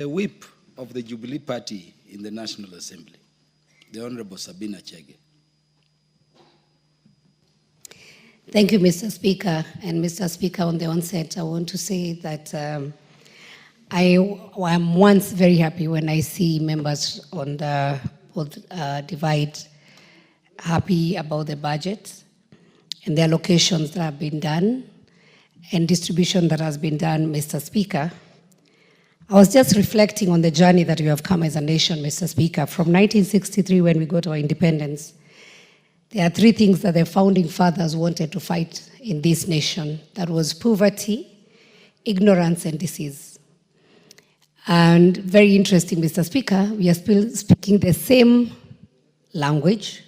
The whip of the Jubilee Party in the National Assembly, the Honorable Sabina Chege. Thank you, Mr. Speaker. And Mr. Speaker, on the onset, I want to say that I am once very happy when I see members on the divide happy about the budget and the allocations that have been done and distribution that has been done, Mr. Speaker. I was just reflecting on the journey that we have come as a nation, Mr. Speaker. From 1963, when we got our independence, there are three things that the founding fathers wanted to fight in this nation. That was poverty, ignorance, and disease. And very interesting, Mr. Speaker, we are still speaking the same language,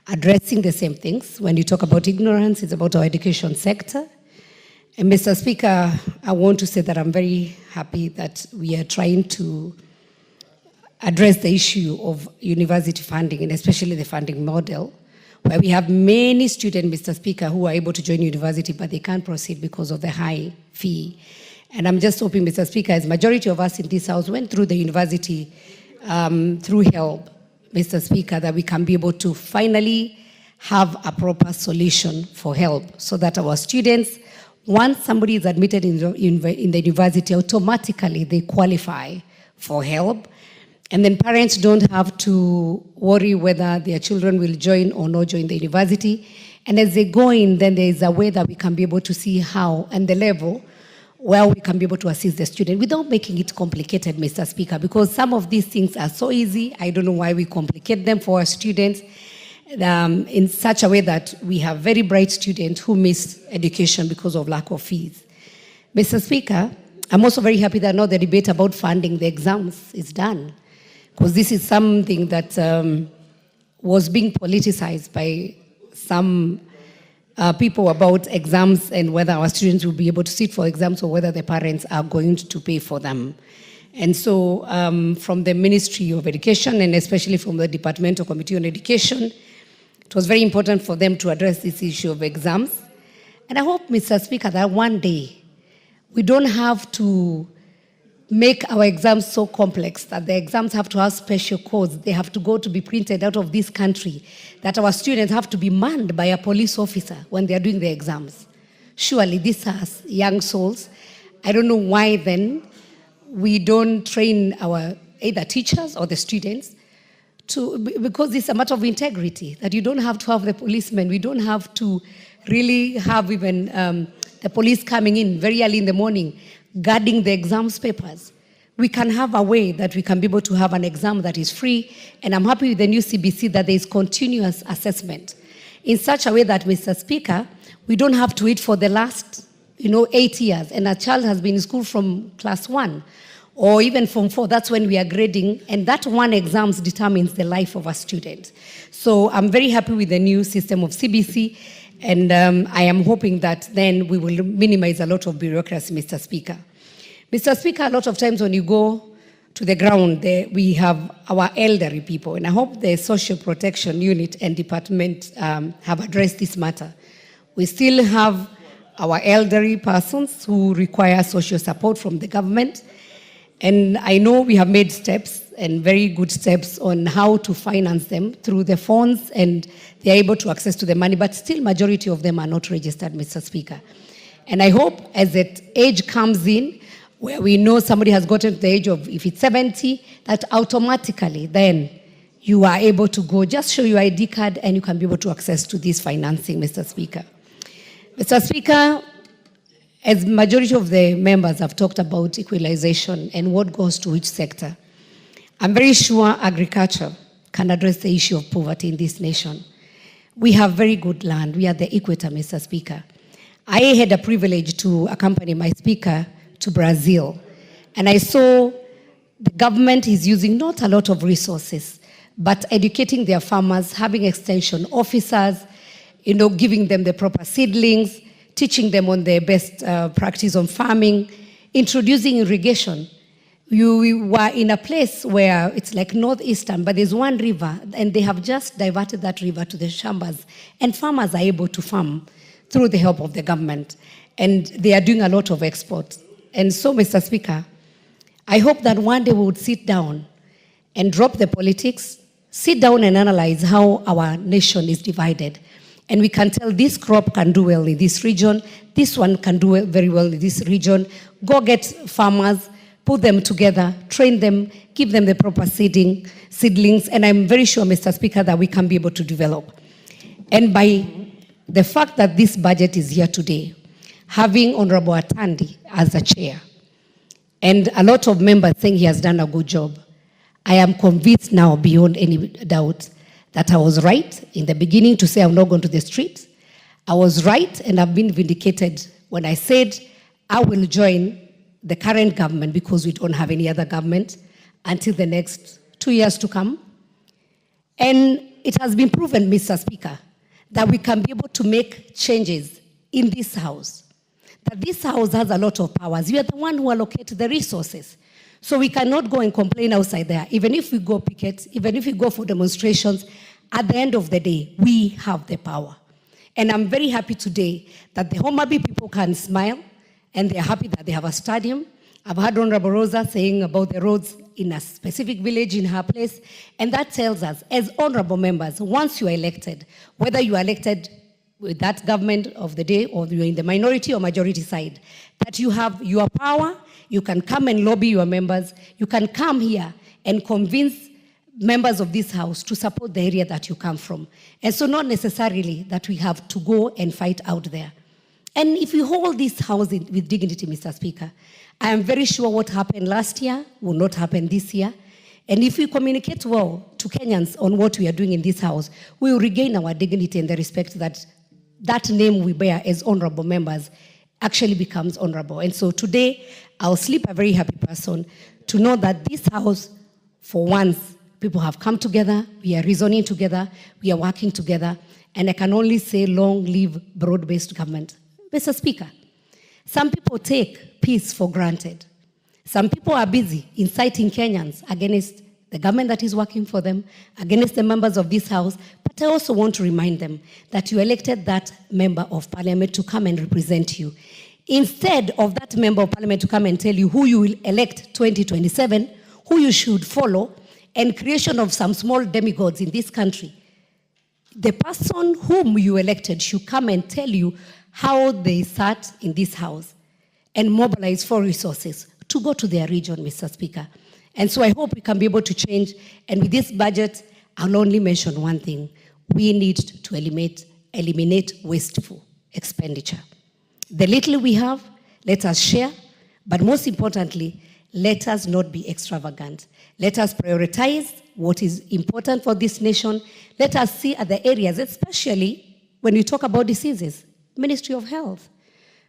addressing the same things. When you talk about ignorance, it's about our education sector. And Mr. Speaker, I want to say that I'm very happy that we are trying to address the issue of university funding, and especially the funding model, where we have many students, Mr. Speaker, who are able to join university, but they can't proceed because of the high fee. And I'm just hoping, Mr. Speaker, as majority of us in this House went through the university through HELB, Mr. Speaker, that we can be able to finally have a proper solution for HELB so that our students, once somebody is admitted in the university, automatically they qualify for HELB. And then parents don't have to worry whether their children will join or not join the university. And as they go in, then there is a way that we can be able to see how and the level where we can be able to assist the student without making it complicated, Mr. Speaker, because some of these things are so easy. I don't know why we complicate them for our students in such a way that we have very bright students who miss education because of lack of fees. Mr. Speaker, I'm also very happy that now the debate about funding the exams is done, because this is something that was being politicized by some people about exams and whether our students will be able to sit for exams or whether the parents are going to pay for them. And so from the Ministry of Education and especially from the Departmental Committee on Education, it was very important for them to address this issue of exams. And I hope, Mr. Speaker, that one day we don't have to make our exams so complex that the exams have to have special codes. They have to go to be printed out of this country, that our students have to be manned by a police officer when they are doing the exams. Surely these are young souls. I don't know why then we don't train our either teachers or the students because it's a matter of integrity, that you don't have to have the policemen. We don't have to really have even the police coming in very early in the morning guarding the exams papers. We can have a way that we can be able to have an exam that is free, and I'm happy with the new CBC that there is continuous assessment in such a way that, Mr. Speaker, we don't have to wait for the last 8 years, and a child has been in school from class 1 or even from 4, that's when we are grading, and that one exam determines the life of a student. So I'm very happy with the new system of CBC, and I am hoping that then we will minimize a lot of bureaucracy, Mr. Speaker. Mr. Speaker, a lot of times when you go to the ground, we have our elderly people, and I hope the Social Protection Unit and Department have addressed this matter. We still have our elderly persons who require social support from the government, and I know we have made steps and very good steps on how to finance them through the funds, and they are able to access to the money, but still majority of them are not registered, Mr. Speaker. And I hope as that age comes in, where we know somebody has gotten to the age of, if it's 70, that automatically then you are able to go, just show your ID card and you can be able to access to this financing, Mr. Speaker. Mr. Speaker, as majority of the members have talked about equalization and what goes to which sector, I'm very sure agriculture can address the issue of poverty in this nation. We have very good land. We are the equator, Mr. Speaker. I had a privilege to accompany my speaker to Brazil, and I saw the government is using not a lot of resources, but educating their farmers, having extension officers, giving them the proper seedlings, teaching them on the best practice on farming, introducing irrigation. We were in a place where it's like northeastern, but there's one river, and they have just diverted that river to the Shambas, and farmers are able to farm through the help of the government, and they are doing a lot of exports. And so, Mr. Speaker, I hope that one day we would sit down and drop the politics, sit down and analyze how our nation is divided. And we can tell this crop can do well in this region, this one can do very well in this region. Go get farmers, put them together, train them, give them the proper seedlings, and I'm very sure, Mr. Speaker, that we can be able to develop. And by the fact that this budget is here today, having Honorable Atandi as a chair, and a lot of members saying he has done a good job, I am convinced now beyond any doubt that I was right in the beginning to say I'm not going to the streets. I was right, and I've been vindicated when I said I will join the current government because we don't have any other government until the next 2 years to come. And it has been proven, Mr. Speaker, that we can be able to make changes in this house. That this house has a lot of powers. You are the one who allocate the resources. So we cannot go and complain outside there. Even if we go picket, even if we go for demonstrations, at the end of the day, we have the power. And I'm very happy today that the Homa Bay people can smile and they're happy that they have a stadium. I've heard Honorable Rosa saying about the roads in a specific village in her place. And that tells us, as honorable members, once you are elected, whether you are elected with that government of the day or you're in the minority or majority side, that you have your power, you can come and lobby your members, you can come here and convince members of this house to support the area that you come from. And so not necessarily that we have to go and fight out there. And if we hold this house with dignity, Mr. Speaker, I am very sure what happened last year will not happen this year. And if we communicate well to Kenyans on what we are doing in this house, we will regain our dignity and the respect that that name we bear as honorable members actually becomes honorable. And so today, I'll sleep a very happy person to know that this house, for once, people have come together, we are reasoning together, we are working together, and I can only say long live broad-based government. Mr. Speaker, some people take peace for granted. Some people are busy inciting Kenyans against the government that is working for them, against the members of this house, but I also want to remind them that you elected that member of parliament to come and represent you. Instead of that member of parliament to come and tell you who you will elect 2027, who you should follow, and creation of some small demigods in this country, the person whom you elected should come and tell you how they sat in this house and mobilize for resources to go to their region, Mr. Speaker. And so I hope we can be able to change. And with this budget, I'll only mention one thing. We need to eliminate wasteful expenditure. The little we have, let us share, but most importantly, let us not be extravagant. Let us prioritize what is important for this nation. Let us see at the areas, especially when we talk about diseases, Ministry of Health.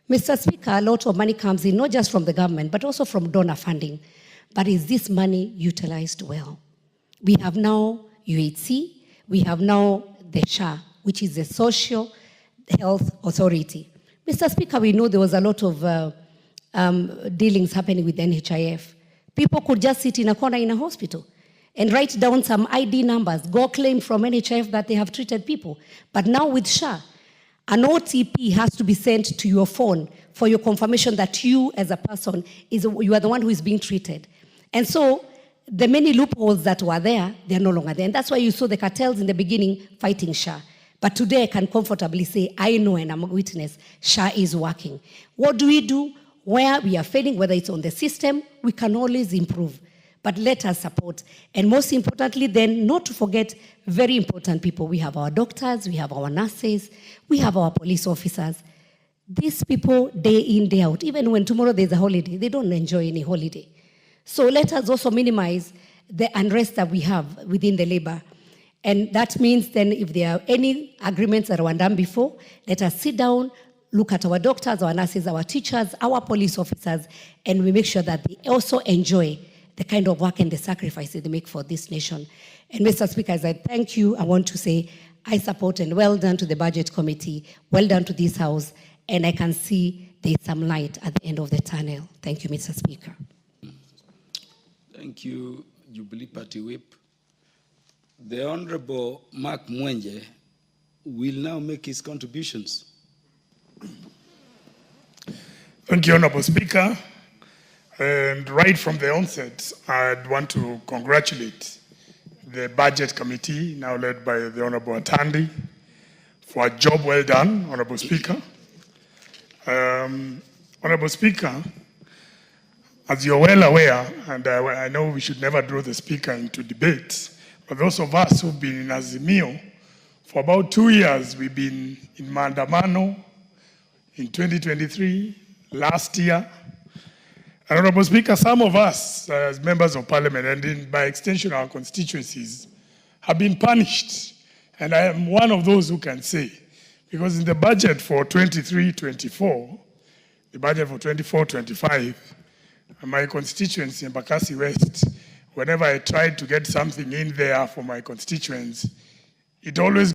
Mr. Speaker, a lot of money comes in, not just from the government, but also from donor funding. But is this money utilized well? We have now UHC, we have now the SHA, which is the Social Health Authority. Mr. Speaker, we know there was a lot of dealings happening with NHIF. People could just sit in a corner in a hospital and write down some ID numbers, go claim from NHIF that they have treated people. But now with SHA, an OTP has to be sent to your phone for your confirmation that you as a person, you are the one who is being treated. And so the many loopholes that were there, they're no longer there. And that's why you saw the cartels in the beginning fighting SHA. But today I can comfortably say, I know and I'm a witness, SHA is working. What do? Where we are failing, whether it's on the system, we can always improve. But let us support. And most importantly then, not to forget very important people. We have our doctors, we have our nurses, we have our police officers. These people, day in, day out, even when tomorrow there's a holiday, they don't enjoy any holiday. So let us also minimize the unrest that we have within the labor. And that means then if there are any agreements that were done before, let us sit down, look at our doctors, our nurses, our teachers, our police officers, and we make sure that they also enjoy the kind of work and the sacrifices they make for this nation. And Mr. Speaker, as I thank you, I want to say I support and well done to the Budget Committee, well done to this House, and I can see there's some light at the end of the tunnel. Thank you, Mr. Speaker. Thank you, Jubilee Party Whip. The Honorable Mark Mwenje will now make his contributions. Thank you, Honorable Speaker. And right from the onset, I'd want to congratulate the Budget Committee, now led by the Honorable Atandi, for a job well done, Honorable Speaker. Honorable Speaker, as you're well aware, and I know we should never draw the Speaker into debate, but those of us who've been in Azimio for about 2 years, we've been in Maandamano in 2023, last year. And Honorable Speaker, some of us as members of Parliament and by extension our constituencies have been punished. And I am one of those who can say, because in the budget for 23-24, the budget for 24-25, my constituency in Embakasi West, whenever I tried to get something in there for my constituents, it always